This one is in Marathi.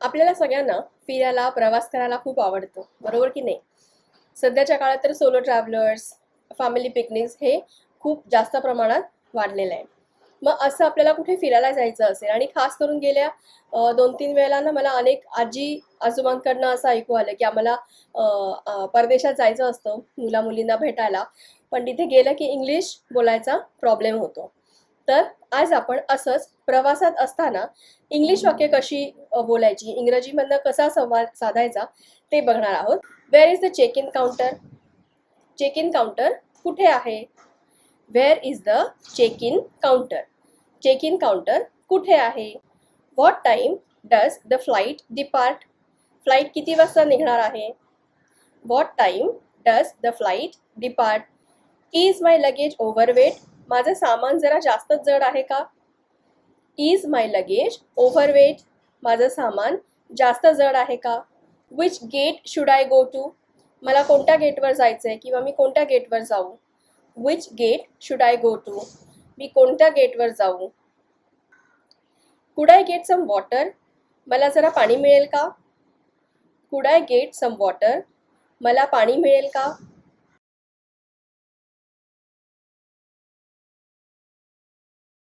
आपल्याला सगळ्यांना फिरायला प्रवास करायला खूप आवडतं, बरोबर की नाही? सध्याच्या काळात तर सोलो ट्रॅव्हलर्स, फॅमिली पिकनिक्स हे खूप जास्त प्रमाणात वाढलेलं आहे. मग असं आपल्याला कुठे फिरायला जायचं असेल आणि खास करून गेल्या 2-3 वेळेला ना मला अनेक आजी-आजोबांकडनं असं ऐकू आलं, की आम्हाला अ, परदेशात जायचं असतं मुला-मुलींना भेटायला. पण तिथे गेलं की इंग्लिश बोलायचा प्रॉब्लेम होतो. तर आज आपण असंच प्रवासात असताना इंग्लिश वाक्य कशी बोलायची, इंग्रजीमधनं कसा संवाद साधायचा ते बघणार आहोत. Where is the check in counter? Check in counter कुठे आहे? Where is the check in counter? Check in counter कुठे आहे? What time does the flight depart? Flight किती वाजता निघणार आहे? What time does the flight depart? Is my luggage overweight? माझं सामान जरा जास्तच जड आहे का? Is my luggage overweight? माझं सामान जास्त जड आहे का? Which gate should I go to? मला कोणत्या गेटवर जायचं आहे किंवा मी कोणत्या गेटवर जाऊ? Which gate should I go to? मी कोणत्या गेटवर जाऊ? Could I get some water? मला जरा पाणी मिळेल का? Could I get some water? मला पाणी मिळेल का?